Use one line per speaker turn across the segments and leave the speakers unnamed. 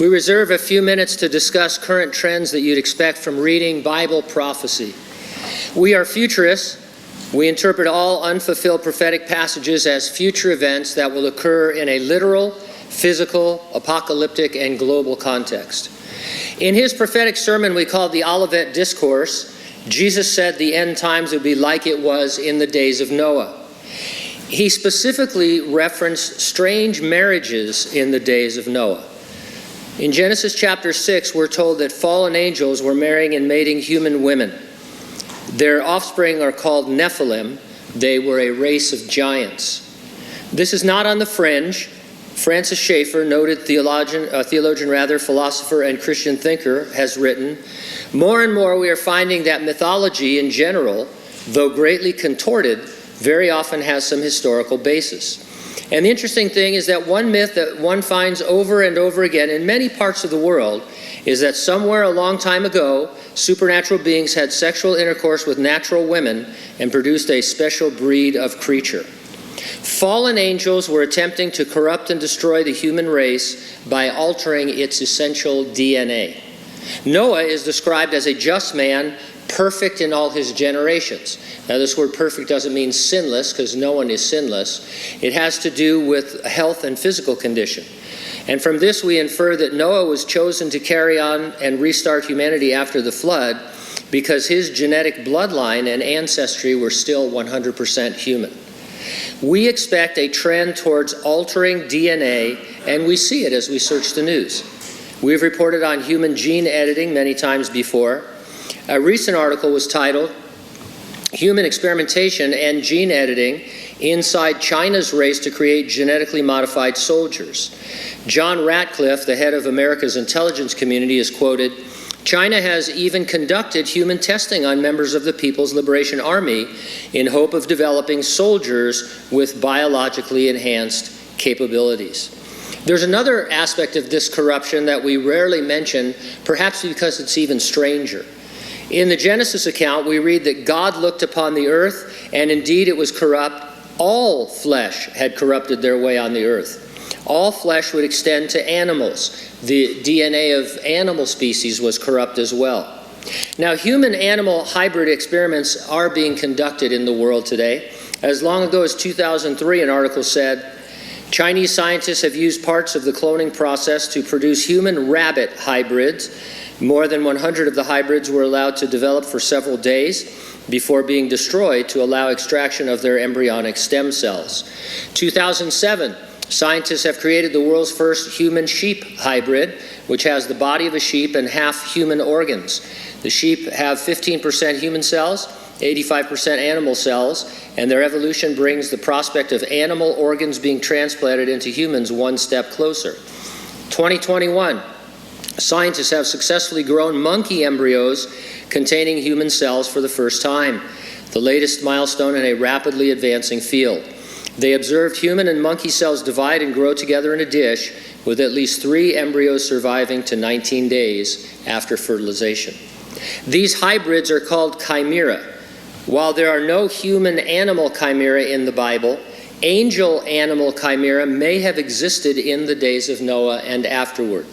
We reserve a few minutes to discuss current trends that you'd expect from reading Bible prophecy. We are futurists. We interpret all unfulfilled prophetic passages as future events that will occur in a literal, physical, apocalyptic, and global context. In his prophetic sermon we called the Olivet Discourse, Jesus said the end times would be like it was in the days of Noah. He specifically referenced strange marriages in the days of Noah. In Genesis chapter 6, we're told that fallen angels were marrying and mating human women. Their offspring are called Nephilim. They were a race of giants. This is not on the fringe. Francis Schaeffer, noted theologian, philosopher, and Christian thinker, has written, "More and more we are finding that mythology in general, though greatly contorted, very often has some historical basis." And the interesting thing is that one myth that one finds over and over again in many parts of the world is that somewhere a long time ago, supernatural beings had sexual intercourse with natural women and produced a special breed of creature. Fallen angels were attempting to corrupt and destroy the human race by altering its essential DNA. Noah is described as a just man, perfect in all his generations. Now, this word perfect doesn't mean sinless, because no one is sinless. It has to do with health and physical condition. And from this we infer that Noah was chosen to carry on and restart humanity after the flood because his genetic bloodline and ancestry were still 100% human. We expect a trend towards altering DNA, and we see it as we search the news. We've reported on human gene editing many times before. A recent article was titled, "Human Experimentation and Gene Editing Inside China's Race to Create Genetically Modified Soldiers." John Ratcliffe, the head of America's intelligence community, is quoted, "China has even conducted human testing on members of the People's Liberation Army in hope of developing soldiers with biologically enhanced capabilities." There's another aspect of this corruption that we rarely mention, perhaps because it's even stranger. In the Genesis account, we read that God looked upon the earth, and indeed it was corrupt. All flesh had corrupted their way on the earth. All flesh would extend to animals. The DNA of animal species was corrupt as well. Now, human-animal hybrid experiments are being conducted in the world today. As long ago as 2003, an article said, Chinese scientists have used parts of the cloning process to produce human-rabbit hybrids. More than 100 of the hybrids were allowed to develop for several days before being destroyed to allow extraction of their embryonic stem cells. 2007, scientists have created the world's first human-sheep hybrid, which has the body of a sheep and half human organs. The sheep have 15% human cells, 85% animal cells, and their evolution brings the prospect of animal organs being transplanted into humans one step closer. 2021, scientists have successfully grown monkey embryos containing human cells for the first time, the latest milestone in a rapidly advancing field. They observed human and monkey cells divide and grow together in a dish, with at least 3 embryos surviving to 19 days after fertilization. These hybrids are called chimera. While there are no human-animal chimera in the Bible, angel-animal chimera may have existed in the days of Noah and afterward.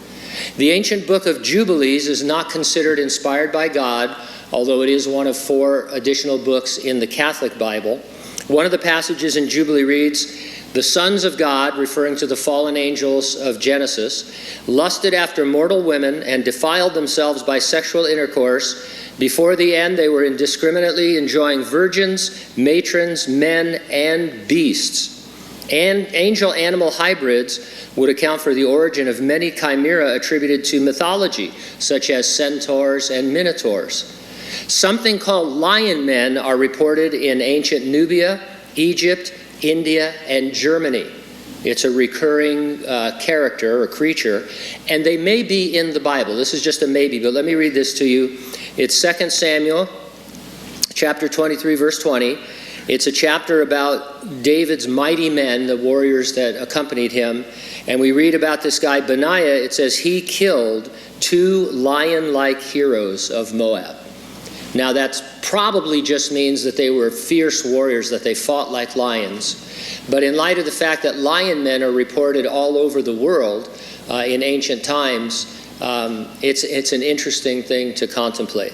The ancient book of Jubilees is not considered inspired by God, although it is one of 4 additional books in the Catholic Bible. One of the passages in Jubilee reads, "The sons of God," referring to the fallen angels of Genesis, "lusted after mortal women and defiled themselves by sexual intercourse. Before the end, they were indiscriminately enjoying virgins, matrons, men, and beasts." And angel-animal hybrids would account for the origin of many chimera attributed to mythology, such as centaurs and minotaurs. Something called lion men are reported in ancient Nubia, Egypt, India, and Germany. It's a recurring character or creature, and they may be in the Bible. This is just a maybe, but let me read this to you. It's 2 Samuel chapter 23, verse 20. It's a chapter about David's mighty men, the warriors that accompanied him. And we read about this guy, Benaiah. It says he killed 2 lion-like heroes of Moab. Now that probably just means that they were fierce warriors, that they fought like lions. But in light of the fact that lion men are reported all over the world, in ancient times, it's an interesting thing to contemplate.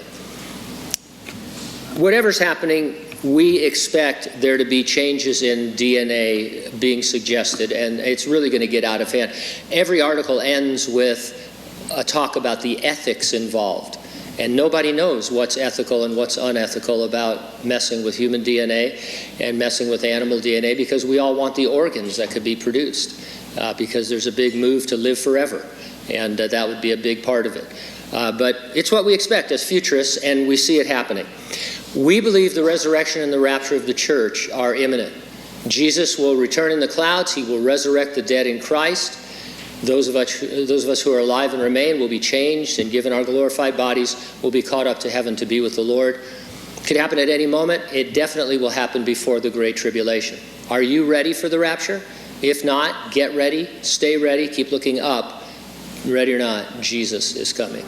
Whatever's happening, we expect there to be changes in DNA being suggested, and it's really going to get out of hand. Every article ends with a talk about the ethics involved, and nobody knows what's ethical and what's unethical about messing with human DNA and messing with animal DNA, because we all want the organs that could be produced, because there's a big move to live forever, and that would be a big part of it. But it's what we expect as futurists, and we see it happening. We believe the resurrection and the rapture of the church are imminent. Jesus will return in the clouds. He will resurrect the dead in Christ. Those of us who are alive and remain will be changed, and given our glorified bodies, will be caught up to heaven to be with the Lord. It could happen at any moment. It definitely will happen before the Great Tribulation. Are you ready for the rapture? If not, get ready, stay ready, keep looking up. Ready or not, Jesus is coming.